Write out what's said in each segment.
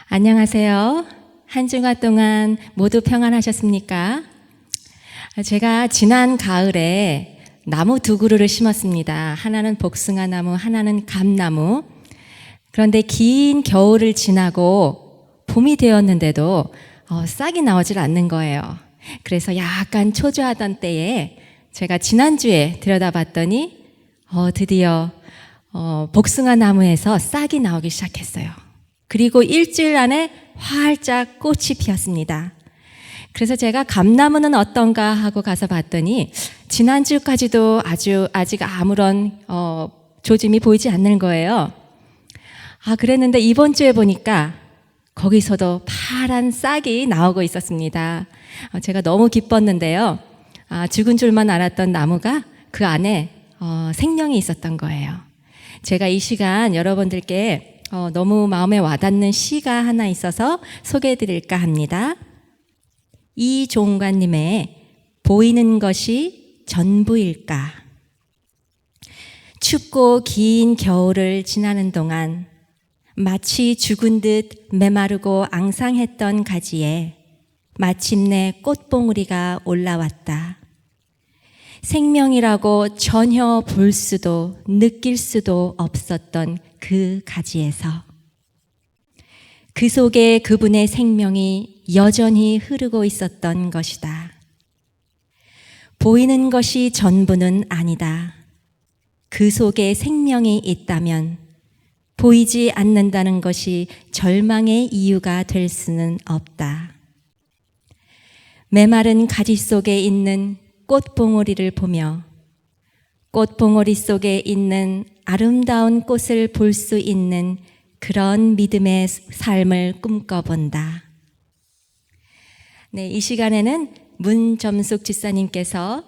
안녕하세요. 한 주간 동안 모두 평안하셨습니까? 제가 지난 가을에 나무 두 그루를 심었습니다. 하나는 복숭아 나무, 하나는 감나무. 그런데 긴 겨울을 지나고 봄이 되었는데도 싹이 나오질 않는 거예요. 그래서 약간 초조하던 때에 제가 지난주에 들여다봤더니 드디어 복숭아 나무에서 싹이 나오기 시작했어요. 그리고 일주일 안에 활짝 꽃이 피었습니다. 그래서 제가 감나무는 어떤가 하고 가서 봤더니 지난주까지도 아직 아무런 조짐이 보이지 않는 거예요. 그랬는데 이번 주에 보니까 거기서도 파란 싹이 나오고 있었습니다. 제가 너무 기뻤는데요. 죽은 줄만 알았던 나무가 그 안에 생명이 있었던 거예요. 제가 이 시간 여러분들께 너무 마음에 와닿는 시가 하나 있어서 소개해 드릴까 합니다. 이종관님의 보이는 것이 전부일까? 춥고 긴 겨울을 지나는 동안 마치 죽은 듯 메마르고 앙상했던 가지에 마침내 꽃봉우리가 올라왔다. 생명이라고 전혀 볼 수도 느낄 수도 없었던 그 가지에서 그 속에 그분의 생명이 여전히 흐르고 있었던 것이다. 보이는 것이 전부는 아니다. 그 속에 생명이 있다면 보이지 않는다는 것이 절망의 이유가 될 수는 없다. 메마른 가지 속에 있는 꽃봉오리를 보며 꽃봉오리 속에 있는 아름다운 꽃을 볼 수 있는 그런 믿음의 삶을 꿈꿔본다. 네, 이 시간에는 문점숙 집사님께서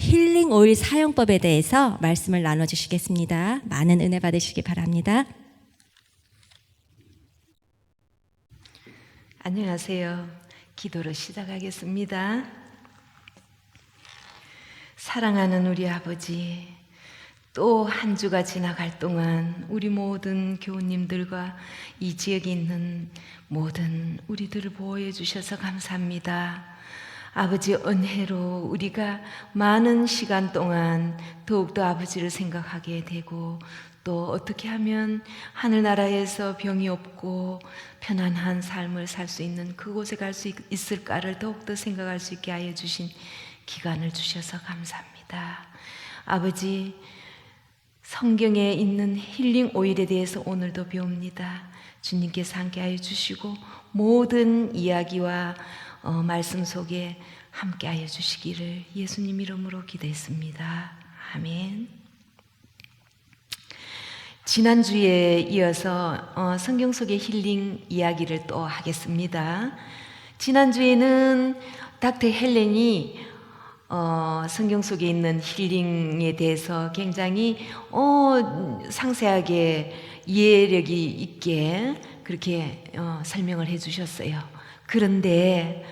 힐링 오일 사용법에 대해서 말씀을 나눠주시겠습니다. 많은 은혜 받으시기 바랍니다. 안녕하세요. 기도로 시작하겠습니다. 사랑하는 우리 아버지, 또 한 주가 지나갈 동안 우리 모든 교우님들과 이 지역에 있는 모든 우리들을 보호해 주셔서 감사합니다. 아버지 은혜로 우리가 많은 시간 동안 더욱더 아버지를 생각하게 되고 또 어떻게 하면 하늘나라에서 병이 없고 편안한 삶을 살 수 있는 그곳에 갈 수 있을까를 더욱더 생각할 수 있게 하여 주신 기간을 주셔서 감사합니다. 아버지, 성경에 있는 힐링 오일에 대해서 오늘도 배웁니다. 주님께서 함께하여 주시고 모든 이야기와 말씀 속에 함께하여 주시기를 예수님 이름으로 기도했습니다. 아멘. 지난주에 이어서 성경 속의 힐링 이야기를 또 하겠습니다. 지난주에는 닥터 헬렌이 성경 속에 있는 힐링에 대해서 굉장히 상세하게 이해력이 있게 그렇게 설명을 해 주셨어요. 그런데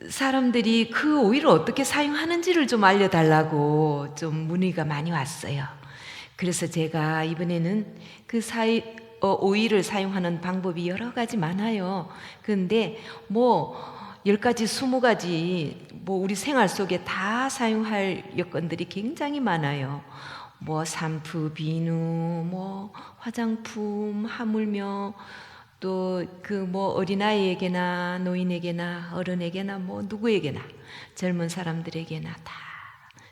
사람들이 그 오일을 어떻게 사용하는지를 좀 알려달라고 좀 문의가 많이 왔어요. 그래서 제가 이번에는 그 오일을 사용하는 방법이 여러 가지 많아요. 그런데 10가지, 20가지 우리 생활 속에 다 사용할 여건들이 굉장히 많아요. 샴푸, 비누, 화장품, 하물며 또 어린아이에게나 노인에게나 어른에게나 누구에게나 젊은 사람들에게나 다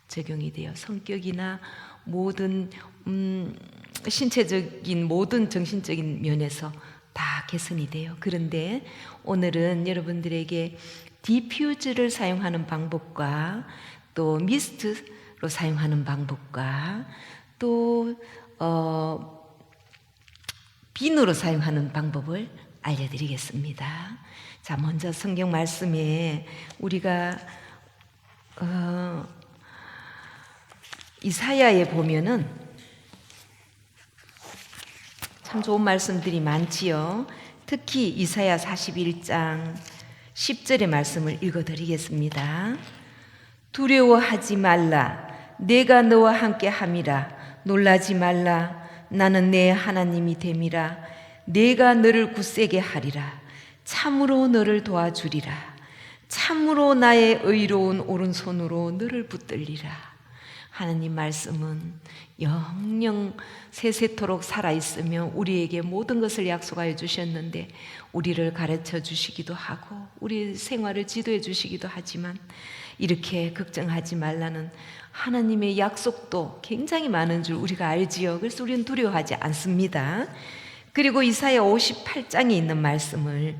적용이 돼요. 성격이나 모든 신체적인 모든 정신적인 면에서 다 개선이 돼요. 그런데 오늘은 여러분들에게 디퓨즈를 사용하는 방법과 또 미스트로 사용하는 방법과 또 비누로 사용하는 방법을 알려드리겠습니다. 자, 먼저 성경 말씀에 우리가 이사야에 보면은 참 좋은 말씀들이 많지요. 특히 이사야 41장 10절의 말씀을 읽어드리겠습니다. 두려워하지 말라. 내가 너와 함께 함이라. 놀라지 말라. 나는 내 하나님이 됨이라. 내가 너를 굳세게 하리라. 참으로 너를 도와주리라. 참으로 나의 의로운 오른손으로 너를 붙들리라. 하나님 말씀은 영영 세세토록 살아있으며 우리에게 모든 것을 약속하여 주셨는데 우리를 가르쳐 주시기도 하고 우리 생활을 지도해 주시기도 하지만 이렇게 걱정하지 말라는 하나님의 약속도 굉장히 많은 줄 우리가 알지요. 그래서 우리는 두려워하지 않습니다. 그리고 이사야 58장에 있는 말씀을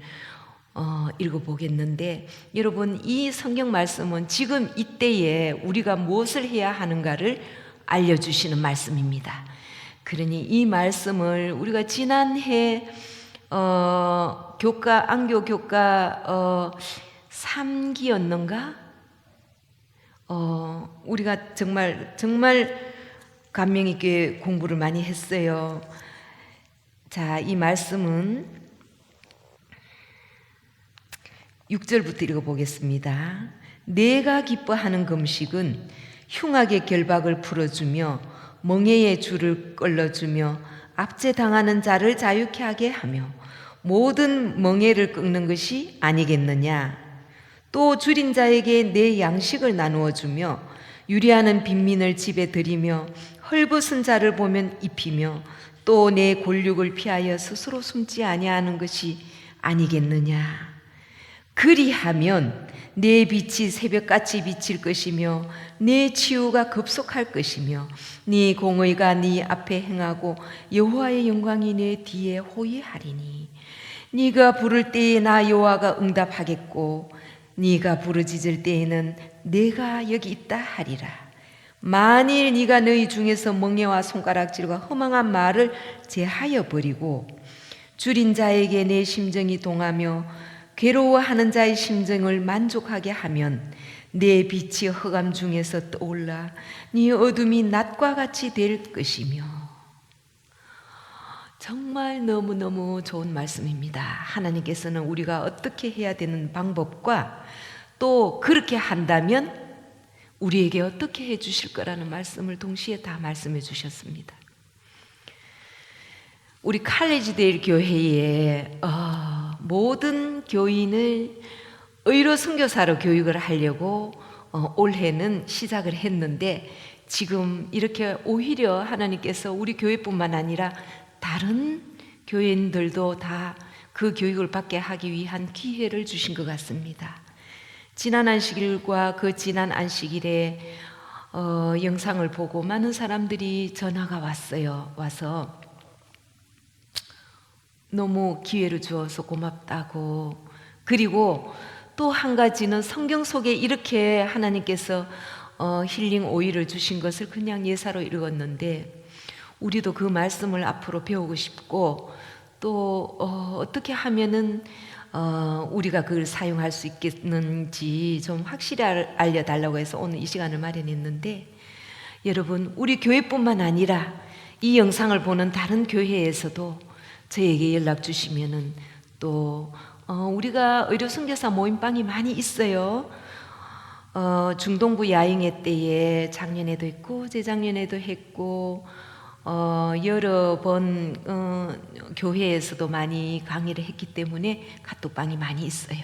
읽어보겠는데, 여러분 이 성경 말씀은 지금 이때에 우리가 무엇을 해야 하는가를 알려주시는 말씀입니다. 그러니 이 말씀을 우리가 지난해 안교 교과 3기였는가? 우리가 정말 감명 있게 공부를 많이 했어요. 자, 이 말씀은 6절부터 읽어보겠습니다. 내가 기뻐하는 금식은 흉악의 결박을 풀어주며 멍에의 줄을 끌어주며 압제당하는 자를 자유케 하게 하며 모든 멍에를 꺾는 것이 아니겠느냐. 또 줄인 자에게 내 양식을 나누어 주며 유리하는 빈민을 집에 들이며 헐벗은 자를 보면 입히며 또 내 골육을 피하여 스스로 숨지 아니하는 것이 아니겠느냐. 그리하면 내 빛이 새벽같이 비칠 것이며 내 치유가 급속할 것이며 네 공의가 네 앞에 행하고 여호와의 영광이 내 뒤에 호위하리니 네가 부를 때에 나 여호와가 응답하겠고 네가 부르짖을 때에는 내가 여기 있다 하리라. 만일 네가 너희 중에서 멍에와 손가락질과 허망한 말을 제하여 버리고 줄인 자에게 내 심정이 동하며 괴로워하는 자의 심정을 만족하게 하면 내 빛이 흑암 중에서 떠올라 네 어둠이 낮과 같이 될 것이며. 정말 너무너무 좋은 말씀입니다. 하나님께서는 우리가 어떻게 해야 되는 방법과 또 그렇게 한다면 우리에게 어떻게 해 주실 거라는 말씀을 동시에 다 말씀해 주셨습니다. 우리 칼리지데일 교회에 모든 교인을 의로 선교사로 교육을 하려고 올해는 시작을 했는데 지금 이렇게 오히려 하나님께서 우리 교회뿐만 아니라 다른 교인들도 다 그 교육을 받게 하기 위한 기회를 주신 것 같습니다. 지난 안식일과 그 지난 안식일에 영상을 보고 많은 사람들이 전화가 왔어요. 와서 너무 기회를 주어서 고맙다고. 그리고 또 한 가지는 성경 속에 이렇게 하나님께서 힐링 오일을 주신 것을 그냥 예사로 읽었는데 우리도 그 말씀을 앞으로 배우고 싶고 또 어떻게 하면은 우리가 그걸 사용할 수 있겠는지 좀 확실히 알려달라고 해서 오늘 이 시간을 마련했는데, 여러분 우리 교회뿐만 아니라 이 영상을 보는 다른 교회에서도 저에게 연락 주시면은 또 우리가 의료 선교사 모임방이 많이 있어요. 중동부 야영회 때에 작년에도 했고 재작년에도 했고 여러 번 교회에서도 많이 강의를 했기 때문에 카톡방이 많이 있어요.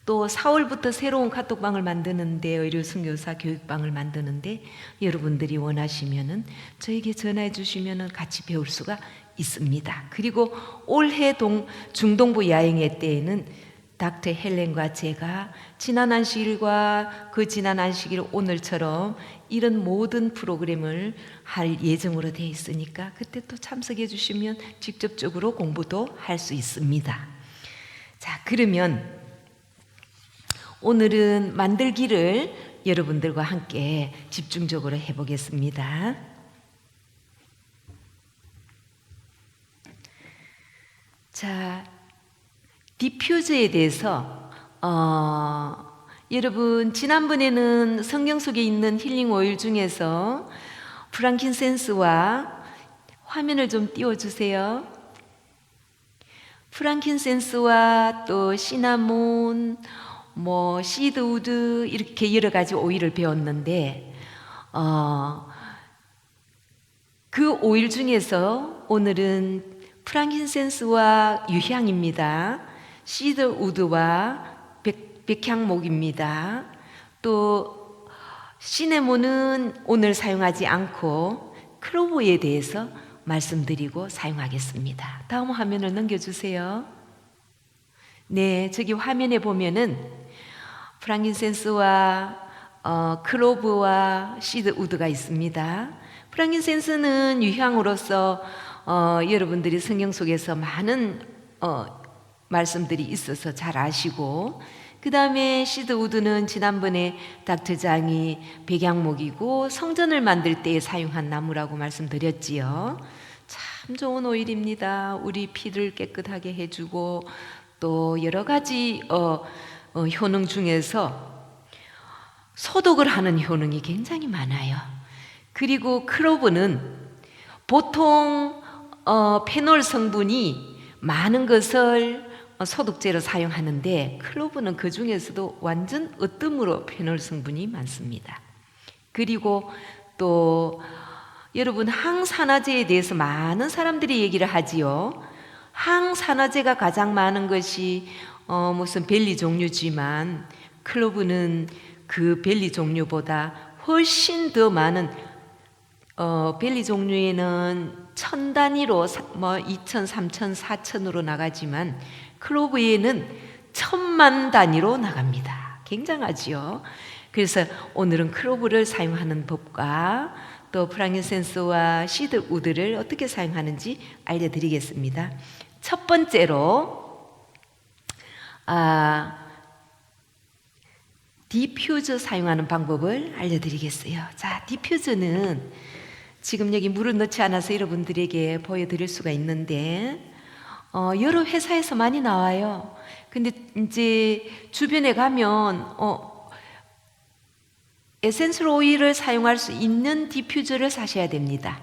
또 4월부터 새로운 카톡방을 만드는데, 의료 선교사 교육방을 만드는데 여러분들이 원하시면은 저에게 전화해 주시면은 같이 배울 수가 있습니다. 그리고 올해 중동부 야영회 때에는 닥터 헬렌과 제가 지난 안식일과 그 지난 안식일 오늘처럼 이런 모든 프로그램을 할 예정으로 되어 있으니까 그때 또 참석해 주시면 직접적으로 공부도 할 수 있습니다. 자, 그러면 오늘은 만들기를 여러분들과 함께 집중적으로 해보겠습니다. 자, 디퓨저에 대해서 여러분 지난번에는 성경 속에 있는 힐링 오일 중에서 프랑킨센스와 화면을 좀 띄워주세요. 프랑킨센스와 또 시나몬, 시드우드 이렇게 여러 가지 오일을 배웠는데 그 오일 중에서 오늘은 프랑킨센스와 유향입니다. 시더우드와 백향목입니다. 또 시네몬은 오늘 사용하지 않고 클로버에 대해서 말씀드리고 사용하겠습니다. 다음 화면을 넘겨주세요. 네, 저기 화면에 보면은 프랑킨센스와 클로브와 시드우드가 있습니다. 프랑킨센스는 유향으로서 여러분들이 성경 속에서 많은 말씀들이 있어서 잘 아시고, 그 다음에 시드우드는 지난번에 닥터장이 백향목이고 성전을 만들 때 사용한 나무라고 말씀드렸지요. 참 좋은 오일입니다. 우리 피를 깨끗하게 해주고 또 여러 가지 효능 중에서 소독을 하는 효능이 굉장히 많아요. 그리고 클로브는 보통 페놀 성분이 많은 것을 소독제로 사용하는데 클로브는 그 중에서도 완전 으뜸으로 페놀 성분이 많습니다. 그리고 또 여러분 항산화제에 대해서 많은 사람들이 얘기를 하지요. 항산화제가 가장 많은 것이 무슨 벨리 종류지만 클로브는 그 벨리 종류보다 훨씬 더 많은 벨리 종류에는 1000 단위로 2000, 3000, 4000으로 나가지만 클로브에는 1000만 단위로 나갑니다. 굉장하지요. 그래서 오늘은 클로브를 사용하는 법과 또 프랑킨센스와 시드우드를 어떻게 사용하는지 알려드리겠습니다. 첫 번째로 디퓨저 사용하는 방법을 알려드리겠어요. 자, 디퓨저는 지금 여기 물을 넣지 않아서 여러분들에게 보여드릴 수가 있는데 여러 회사에서 많이 나와요. 근데 이제 주변에 가면 에센셜 오일을 사용할 수 있는 디퓨저를 사셔야 됩니다.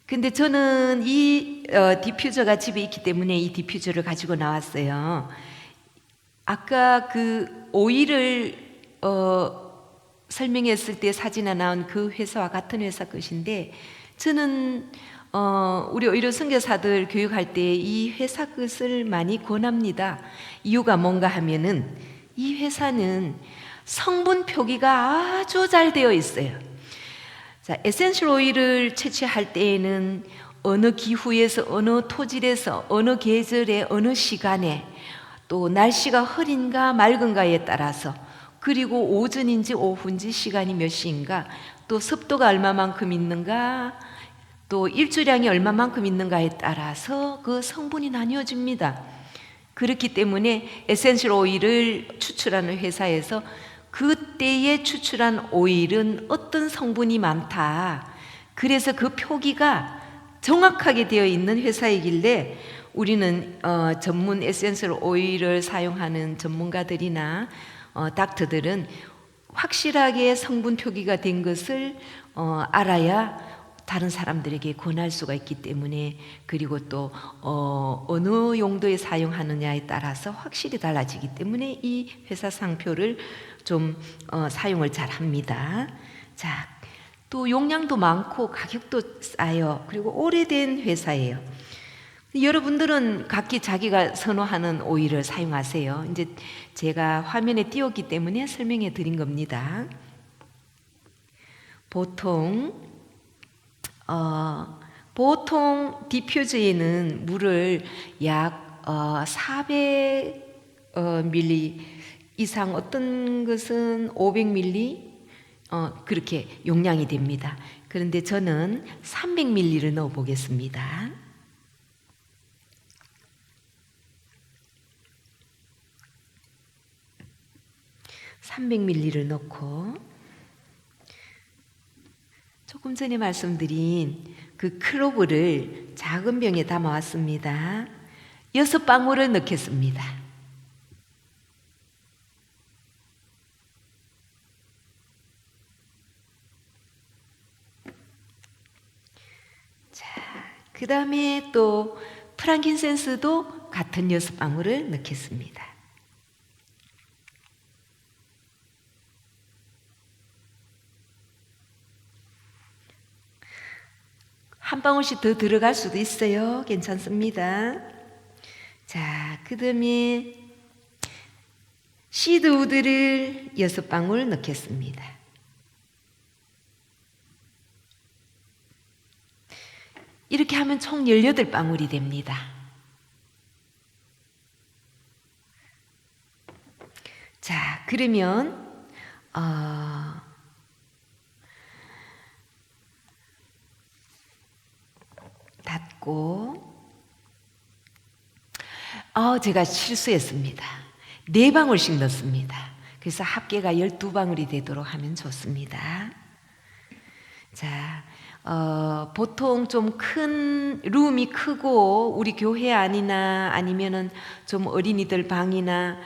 근데 저는 이 디퓨저가 집에 있기 때문에 이 디퓨저를 가지고 나왔어요. 아까 그 오일을 설명했을 때 사진에 나온 그 회사와 같은 회사 것인데, 저는 우리 의료 선교사들 교육할 때 이 회사 것을 많이 권합니다. 이유가 뭔가 하면은 이 회사는 성분 표기가 아주 잘 되어 있어요. 자, 에센셜 오일을 채취할 때에는 어느 기후에서, 어느 토질에서, 어느 계절에, 어느 시간에, 또 날씨가 흐린가 맑은가에 따라서, 그리고 오전인지 오후인지 시간이 몇 시인가, 또 습도가 얼마만큼 있는가, 또 일조량이 얼마만큼 있는가에 따라서 그 성분이 나뉘어집니다. 그렇기 때문에 에센셜 오일을 추출하는 회사에서 그때에 추출한 오일은 어떤 성분이 많다, 그래서 그 표기가 정확하게 되어 있는 회사이길래 우리는 전문 에센셜 오일을 사용하는 전문가들이나 닥터들은 확실하게 성분 표기가 된 것을 알아야 다른 사람들에게 권할 수가 있기 때문에, 그리고 또 어느 용도에 사용하느냐에 따라서 확실히 달라지기 때문에 이 회사 상표를 좀 사용을 잘 합니다. 자, 또 용량도 많고 가격도 싸요. 그리고 오래된 회사예요. 여러분들은 각기 자기가 선호하는 오일을 사용하세요. 이제 제가 화면에 띄웠기 때문에 설명해 드린 겁니다. 보통 디퓨저에는 물을 약 400ml 이상, 어떤 것은 500ml 그렇게 용량이 됩니다. 그런데 저는 300ml를 넣어 보겠습니다. (300ml) 넣고, 조금 전에 말씀드린 그 클로브를 작은 병에 담아 왔습니다. 6방울을 넣겠습니다. 자, 그 다음에 또 프랑킨센스도 같은 6방울을 넣겠습니다. 한 방울씩 더 들어갈 수도 있어요. 괜찮습니다. 자, 그 다음에 시드 우드를 6방울 넣겠습니다. 이렇게 하면 총 18방울이 됩니다. 자, 그러면 닫고 제가 실수했습니다. 4방울씩 넣습니다. 그래서 합계가 12방울이 되도록 하면 좋습니다. 자, 보통 좀 큰 룸이 크고 우리 교회 안이나 아니면은 좀 어린이들 방이나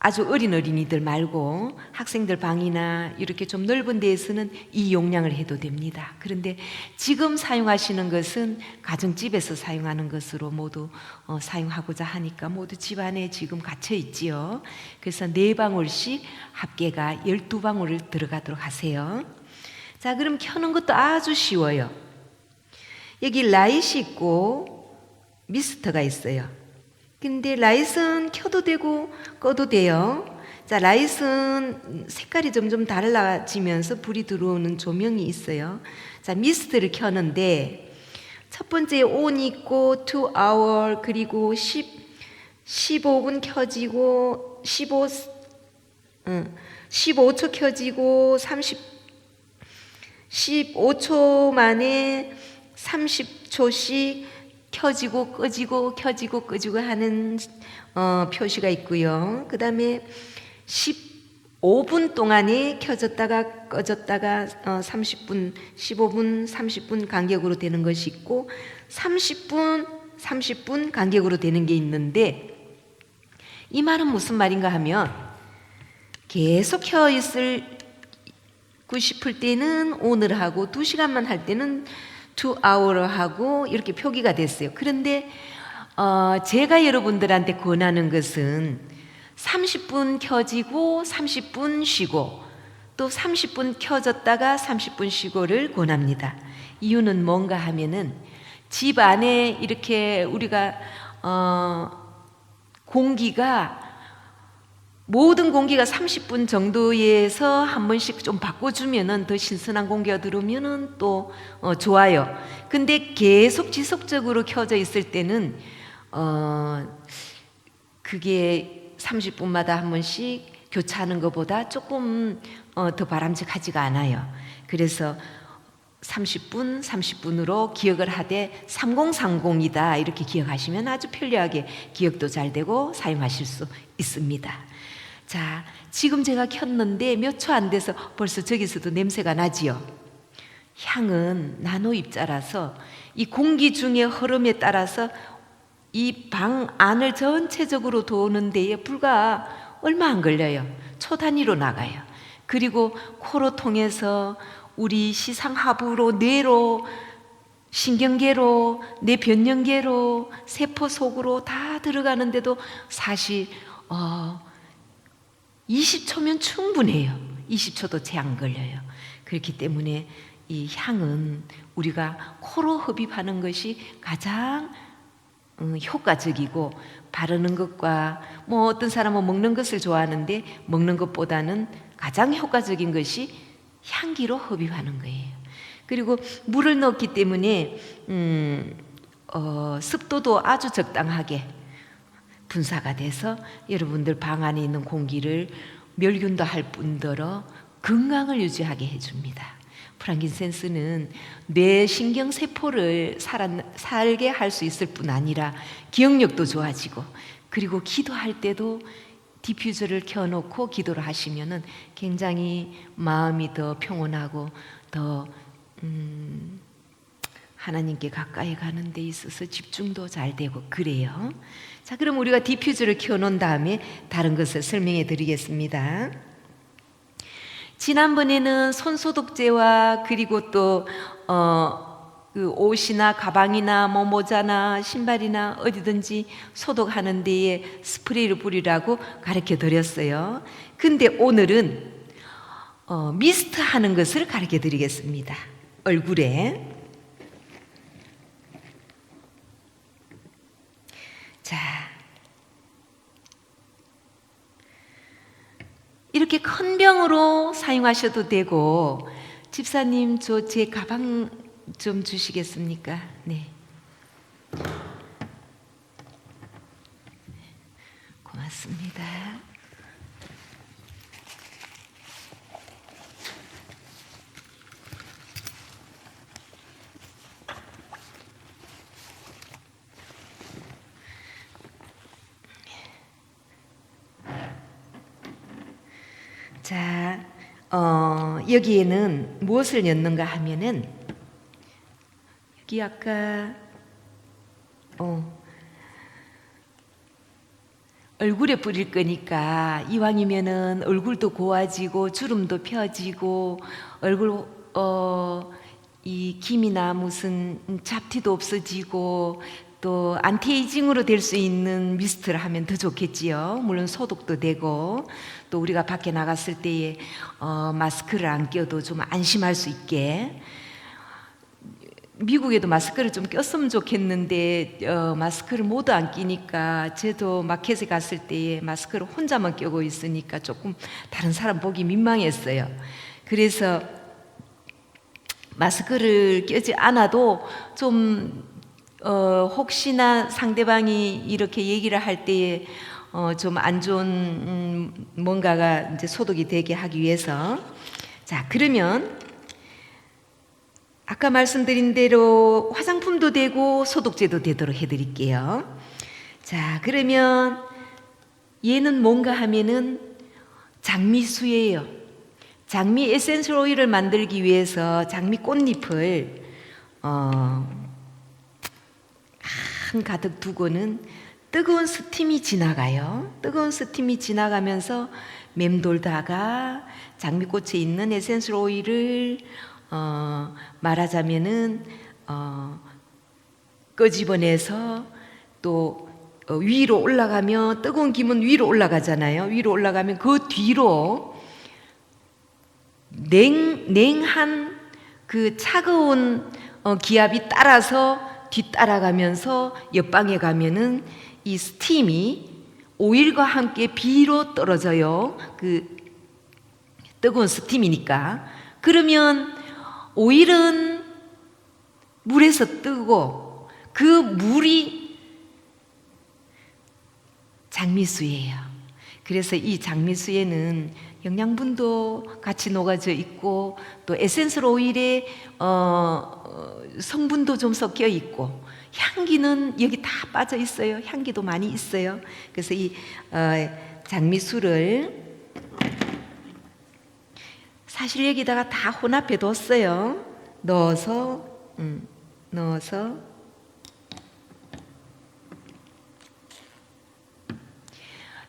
아주 어린 어린이들 말고 학생들 방이나 이렇게 좀 넓은 데에서는 이 용량을 해도 됩니다. 그런데 지금 사용하시는 것은 가정집에서 사용하는 것으로 모두 사용하고자 하니까 모두 집 안에 지금 갇혀 있지요. 그래서 4방울씩 합계가 12방울을 들어가도록 하세요. 자, 그럼 켜는 것도 아주 쉬워요. 여기 라잇이 있고 미스터가 있어요. 근데 라잇은 켜도 되고 꺼도 돼요. 자, 라잇은 색깔이 점점 달라지면서 불이 들어오는 조명이 있어요. 자, 미스트를 켜는데 첫 번째 on 있고 2hour 그리고 15분 켜지고 15초 켜지고 15초 만에 30초씩 켜지고 끄지고 켜지고 끄지고 하는 표시가 있고요. 그 다음에 15분 동안에 켜졌다가 꺼졌다가 30분, 15분, 30분 간격으로 되는 것이 있고 30분 간격으로 되는 게 있는데 이 말은 무슨 말인가 하면 계속 켜 있을 고 싶을 때는 오늘 하고 2시간만 할 때는 2hour 하고 이렇게 표기가 됐어요. 그런데 제가 여러분들한테 권하는 것은 30분 켜지고 30분 쉬고 또 30분 켜졌다가 30분 쉬고를 권합니다. 이유는 뭔가 하면은 집 안에 이렇게 우리가 공기가 모든 공기가 30분 정도에서 한 번씩 좀 바꿔주면은 더 신선한 공기가 들어오면은 또 좋아요. 근데 계속 지속적으로 켜져 있을 때는 그게 30분마다 한 번씩 교차하는 것보다 조금 더 바람직하지가 않아요. 그래서 30분으로 기억을 하되 3030이다 이렇게 기억하시면 아주 편리하게 기억도 잘 되고 사용하실 수 있습니다. 자, 지금 제가 켰는데 몇 초 안 돼서 벌써 저기서도 냄새가 나지요. 향은 나노 입자라서 이 공기 중의 흐름에 따라서 이 방 안을 전체적으로 도는 데에 불과 얼마 안 걸려요. 초 단위로 나가요. 그리고 코로 통해서 우리 시상하부로 뇌로 신경계로 뇌 변연계로 세포 속으로 다 들어가는데도 사실 20초면 충분해요. 20초도 채 안 걸려요. 그렇기 때문에 이 향은 우리가 코로 흡입하는 것이 가장 효과적이고 바르는 것과 뭐 어떤 사람은 먹는 것을 좋아하는데 먹는 것보다는 가장 효과적인 것이 향기로 흡입하는 거예요. 그리고 물을 넣었기 때문에 습도도 아주 적당하게 분사가 돼서 여러분들 방 안에 있는 공기를 멸균도 할 뿐더러 건강을 유지하게 해줍니다. 프랑킨센스는 뇌 신경세포를 살게 할 수 있을 뿐 아니라 기억력도 좋아지고 그리고 기도할 때도 디퓨저를 켜놓고 기도를 하시면은 굉장히 마음이 더 평온하고 더 하나님께 가까이 가는 데 있어서 집중도 잘 되고 그래요. 자, 그럼 우리가 디퓨저를 켜놓은 다음에 다른 것을 설명해 드리겠습니다. 지난번에는 손소독제와 그리고 또 그 옷이나 가방이나 뭐 모자나 신발이나 어디든지 소독하는 데에 스프레이를 뿌리라고 가르쳐 드렸어요. 근데 오늘은 미스트 하는 것을 가르쳐 드리겠습니다. 얼굴에 자, 이렇게 큰 병으로 사용하셔도 되고, 집사님 저 제 가방 좀 주시겠습니까? 네. 고맙습니다. 자, 여기에는 무엇을 넣는가 하면은, 여기 아까 얼굴에 뿌릴 거니까 이왕이면은 얼굴도 고와지고 주름도 펴지고 얼굴 이 김이나 무슨 잡티도 없어지고 또 안티에이징으로 될 수 있는 미스트를 하면 더 좋겠지요. 물론 소독도 되고 또 우리가 밖에 나갔을 때에 마스크를 안 껴도 좀 안심할 수 있게. 미국에도 마스크를 좀 꼈으면 좋겠는데 마스크를 모두 안 끼니까 저도 마켓에 갔을 때에 마스크를 혼자만 끼고 있으니까 조금 다른 사람 보기 민망했어요. 그래서 마스크를 끼지 않아도 좀 혹시나 상대방이 이렇게 얘기를 할 때에 좀 안 좋은 뭔가가 이제 소독이 되게 하기 위해서. 자, 그러면 아까 말씀드린 대로 화장품도 되고 소독제도 되도록 해드릴게요. 자, 그러면 얘는 뭔가 하면은 장미수예요. 장미 에센셜 오일을 만들기 위해서 장미 꽃잎을 한 가득 두고는 뜨거운 스팀이 지나가요. 뜨거운 스팀이 지나가면서 맴돌다가 장미꽃에 있는 에센셜 오일을 말하자면은 끄집어내서 또 위로 올라가면 뜨거운 김은 위로 올라가잖아요. 위로 올라가면 그 뒤로 냉한 그 차가운 기압이 따라서 뒤따라가면서 옆방에 가면은 이 스팀이 오일과 함께 비로 떨어져요. 그 뜨거운 스팀이니까. 그러면 오일은 물에서 뜨고 그 물이 장미수예요. 그래서 이 장미수에는 영양분도 같이 녹아져 있고 또 에센셜 오일에 성분도 좀 섞여 있고 향기는 여기 다 빠져 있어요. 향기도 많이 있어요. 그래서 이 장미수를 사실 여기다가 다 혼합해 뒀어요. 넣어서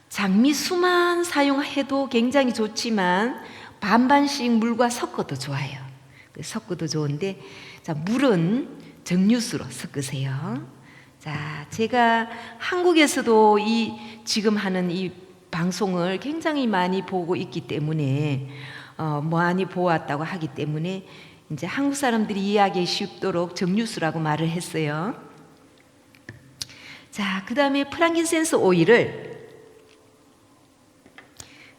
장미수만 사용해도 굉장히 좋지만 반반씩 물과 섞어도 좋아요. 섞어도 좋은데, 자, 물은 정류수로 섞으세요. 자, 제가 한국에서도 지금 하는 이 방송을 굉장히 많이 보고 있기 때문에 많이 보았다고 하기 때문에 이제 한국 사람들이 이해하기 쉽도록 정류수라고 말을 했어요. 자, 그 다음에 프랑킨센스 오일을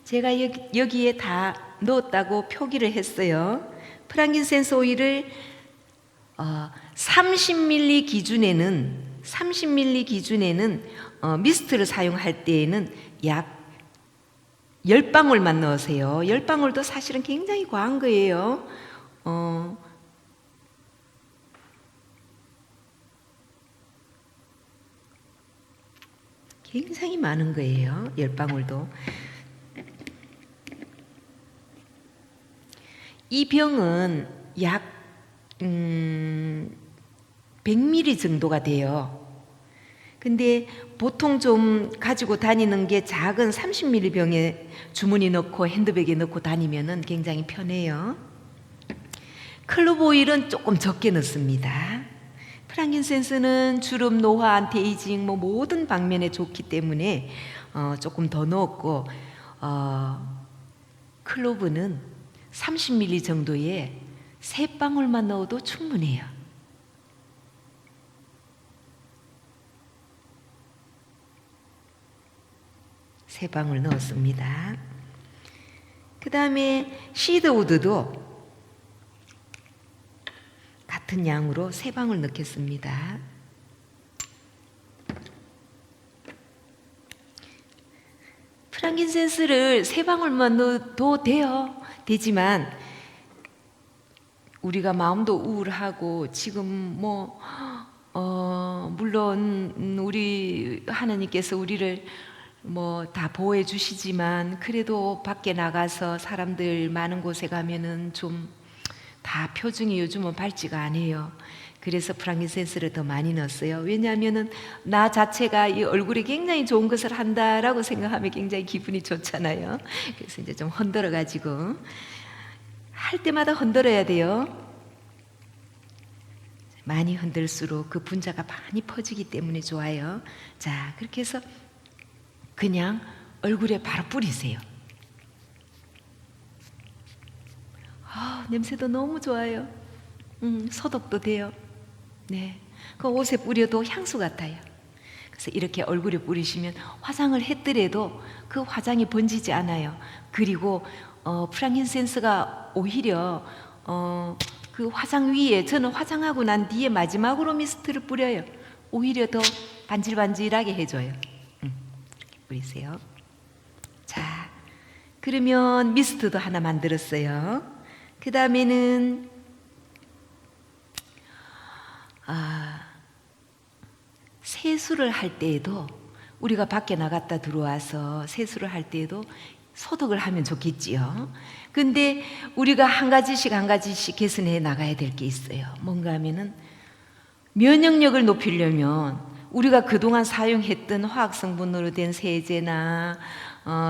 제가 여기에 다 넣었다고 표기를 했어요. 프랑킨센스 오일을 30ml 기준에는 미스트를 사용할 때에는 약 10방울만 넣으세요. 10방울도 사실은 굉장히 과한 거예요. 굉장히 많은 거예요. 10방울도. 이 병은 약 100ml 정도가 돼요. 근데 보통 좀 가지고 다니는 게 작은 30ml 병에 주머니 넣고 핸드백에 넣고 다니면은 굉장히 편해요. 클로브 오일은 조금 적게 넣습니다. 프랑킨센스는 주름, 노화, 안티에이징 모든 방면에 좋기 때문에 조금 더 넣었고 클로브는 30ml 정도에 3방울만 넣어도 충분해요. 3방울 넣었습니다. 그 다음에 시드우드도 같은 양으로 3방울 넣겠습니다. 프랑킨센스를 3방울만 넣어도 되지만 우리가 마음도 우울하고 지금 물론 우리 하나님께서 우리를 다 보호해 주시지만 그래도 밖에 나가서 사람들 많은 곳에 가면은 좀 다 표정이 요즘은 밝지가 않아요. 그래서 프랑킨센스를 더 많이 넣었어요. 왜냐하면은 나 자체가 이 얼굴에 굉장히 좋은 것을 한다라고 생각하면 굉장히 기분이 좋잖아요. 그래서 이제 좀 흔들어 가지고 할 때마다 흔들어야 돼요. 많이 흔들수록 그 분자가 많이 퍼지기 때문에 좋아요. 자, 그렇게 해서 그냥 얼굴에 바로 뿌리세요. 냄새도 너무 좋아요. 소독도 돼요. 네, 그 옷에 뿌려도 향수 같아요. 그래서 이렇게 얼굴에 뿌리시면 화장을 했더라도 그 화장이 번지지 않아요. 그리고 프랑킨센스가 오히려 그 화장 위에, 저는 화장하고 난 뒤에 마지막으로 미스트를 뿌려요. 오히려 더 반질반질하게 해줘요. 이렇게 뿌리세요. 자, 그러면 미스트도 하나 만들었어요. 그 다음에는 세수를 할 때에도 우리가 밖에 나갔다 들어와서 세수를 할 때에도 소독을 하면 좋겠지요. 근데 우리가 한 가지씩 개선해 나가야 될 게 있어요. 뭔가 하면은 면역력을 높이려면 우리가 그동안 사용했던 화학성분으로 된 세제나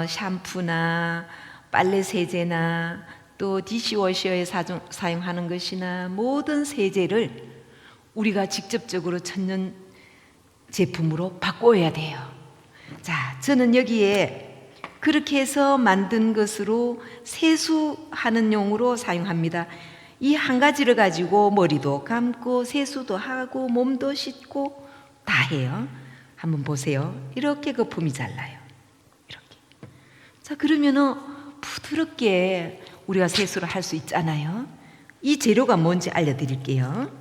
샴푸나 빨래 세제나 또 디시워셔에 사용하는 것이나 모든 세제를 우리가 직접적으로 천연 제품으로 바꿔야 돼요. 자, 저는 여기에 그렇게 해서 만든 것으로 세수하는 용으로 사용합니다. 이 한 가지를 가지고 머리도 감고 세수도 하고 몸도 씻고 다 해요. 한번 보세요. 이렇게 거품이 잘 나요. 이렇게. 자, 그러면은 부드럽게 우리가 세수를 할 수 있잖아요. 이 재료가 뭔지 알려드릴게요.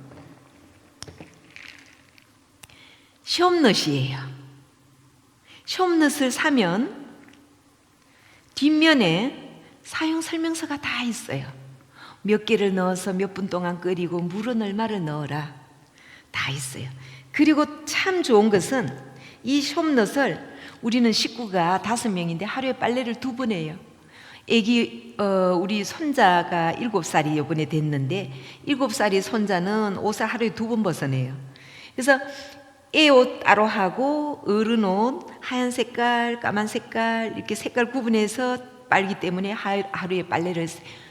숀넛이에요. 숀넛을 사면 뒷면에 사용 설명서가 다 있어요. 몇 개를 넣어서 몇 분 동안 끓이고 물은 얼마를 넣어라. 다 있어요. 그리고 참 좋은 것은 이 숀넛을 우리는 식구가 5명인데 하루에 빨래를 2번 해요. 우리 손자가 7살이 이번에 됐는데 7살이 손자는 옷을 하루에 2번 벗어내요. 그래서 애 옷 따로 하고 어른 옷 하얀 색깔, 까만 색깔 이렇게 색깔 구분해서 빨기 때문에 하루에 빨래를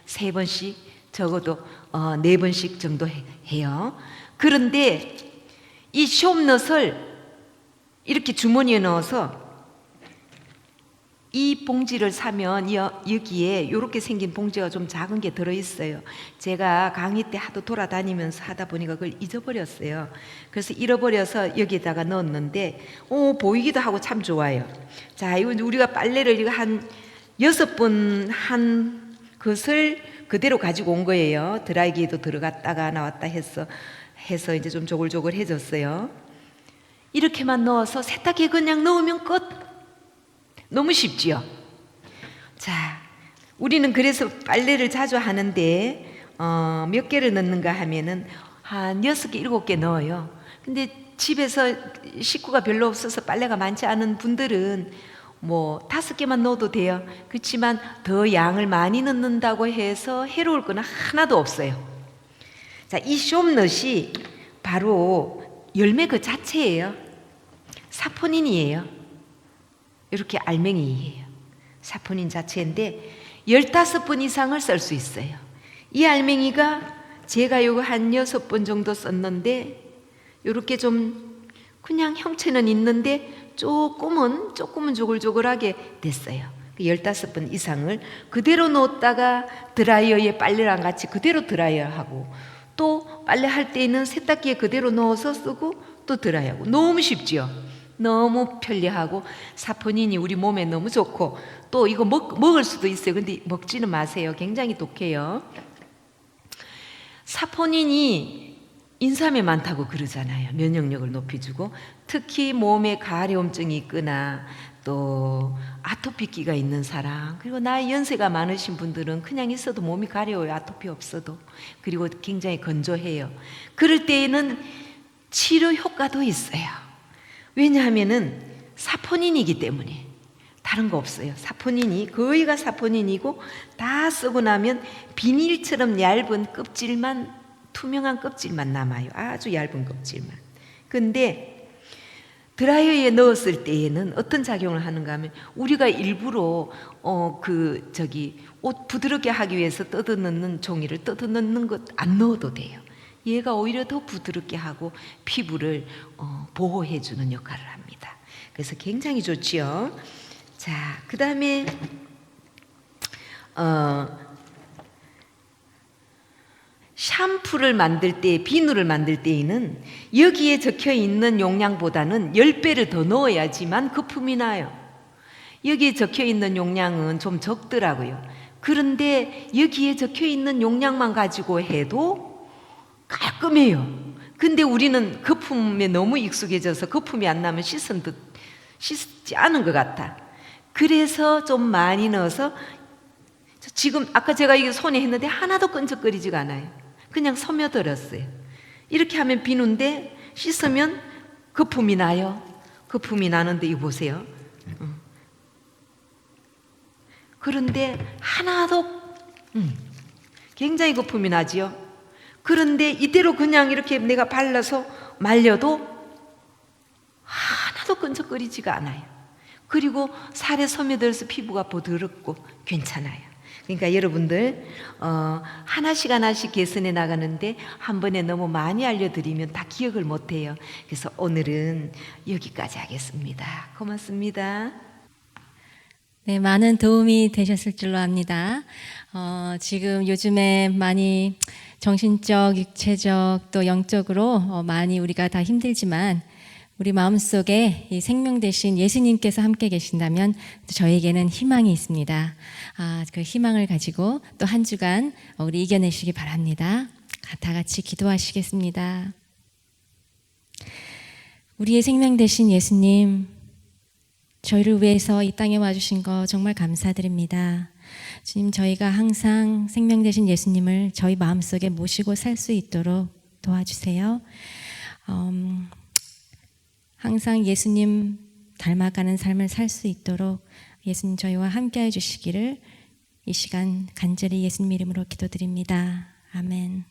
3번씩 적어도 4번씩 정도 해요. 그런데 이 숀넛을 이렇게 주머니에 넣어서 이 봉지를 사면 여기에 이렇게 생긴 봉지가 좀 작은 게 들어있어요. 제가 강의 때 하도 돌아다니면서 하다 보니까 그걸 잊어버렸어요. 그래서 잃어버려서 여기에다가 넣었는데 보이기도 하고 참 좋아요. 자, 이거 우리가 빨래를 이거 한 6번 한 것을 그대로 가지고 온 거예요. 드라이기에도 들어갔다가 나왔다 해서 이제 좀 조글조글해졌어요. 이렇게만 넣어서 세탁기에 그냥 넣으면 끝. 너무 쉽지요? 자, 우리는 그래서 빨래를 자주 하는데 몇 개를 넣는가 하면은 한 6개, 7개 넣어요. 근데 집에서 식구가 별로 없어서 빨래가 많지 않은 분들은 5개만 넣어도 돼요. 그렇지만 더 양을 많이 넣는다고 해서 해로울 건 하나도 없어요. 자, 이 숀넛이 바로 열매 그 자체예요. 사포닌이에요. 이렇게 알맹이예요. 사포닌 자체인데 15번 이상을 쓸 수 있어요. 이 알맹이가 제가 요거 한 6번 정도 썼는데 이렇게 좀 그냥 형체는 있는데 조금은 조글조글하게 됐어요. 15번 이상을 그대로 놓았다가 드라이어에 빨래랑 같이 그대로 드라이어하고 또 빨래할 때는 세탁기에 그대로 넣어서 쓰고 또 드라이하고 너무 쉽지요. 너무 편리하고 사포닌이 우리 몸에 너무 좋고 또 이거 먹을 수도 있어요. 근데 먹지는 마세요. 굉장히 독해요. 사포닌이 인삼에 많다고 그러잖아요. 면역력을 높여주고 특히 몸에 가려움증이 있거나 또 아토피기가 있는 사람 그리고 나이 연세가 많으신 분들은 그냥 있어도 몸이 가려워요. 아토피 없어도. 그리고 굉장히 건조해요. 그럴 때에는 치료 효과도 있어요. 왜냐하면은 사포닌이기 때문에. 다른 거 없어요. 사포닌이 거의가 사포닌이고 다 쓰고 나면 비닐처럼 얇은 껍질만 투명한 껍질만 남아요. 아주 얇은 껍질만. 근데 드라이어에 넣었을 때에는 어떤 작용을 하는가 하면 우리가 일부러 옷 부드럽게 하기 위해서 뜯어넣는 종이를 뜯어넣는 것 안 넣어도 돼요. 얘가 오히려 더 부드럽게 하고 피부를 보호해 주는 역할을 합니다. 그래서 굉장히 좋지요. 자, 그 다음에 샴푸를 만들 때, 비누를 만들 때에는 여기에 적혀 있는 용량보다는 10배를 더 넣어야지만 거품이 나요. 여기에 적혀 있는 용량은 좀 적더라고요. 그런데 여기에 적혀 있는 용량만 가지고 해도 깔끔해요. 근데 우리는 거품에 너무 익숙해져서 거품이 안 나면 씻지 않은 것 같아. 그래서 좀 많이 넣어서 지금 아까 제가 이게 손에 했는데 하나도 끈적거리지가 않아요. 그냥 스며들었어요. 이렇게 하면 비누인데 씻으면 거품이 나요. 거품이 나는데 이거 보세요. 그런데 하나도 굉장히 거품이 나지요. 그런데 이대로 그냥 이렇게 내가 발라서 말려도 하나도 끈적거리지가 않아요. 그리고 살에 스며들어서 피부가 부드럽고 괜찮아요. 그러니까 여러분들 하나씩 하나씩 개선해 나가는데 한 번에 너무 많이 알려드리면 다 기억을 못해요. 그래서 오늘은 여기까지 하겠습니다. 고맙습니다. 네, 많은 도움이 되셨을 줄로 압니다. 지금 요즘에 많이 정신적, 육체적 또 영적으로 많이 우리가 다 힘들지만 우리 마음속에 이 생명 되신 예수님께서 함께 계신다면 저에게는 희망이 있습니다. 그 희망을 가지고 또 한 주간 우리 이겨내시기 바랍니다. 다 같이 기도하시겠습니다. 우리의 생명 되신 예수님, 저희를 위해서 이 땅에 와주신 거 정말 감사드립니다. 주님, 저희가 항상 생명 되신 예수님을 저희 마음속에 모시고 살 수 있도록 도와주세요. 항상 예수님 닮아가는 삶을 살 수 있도록 예수님 저희와 함께 해주시기를 이 시간 간절히 예수님 이름으로 기도드립니다. 아멘.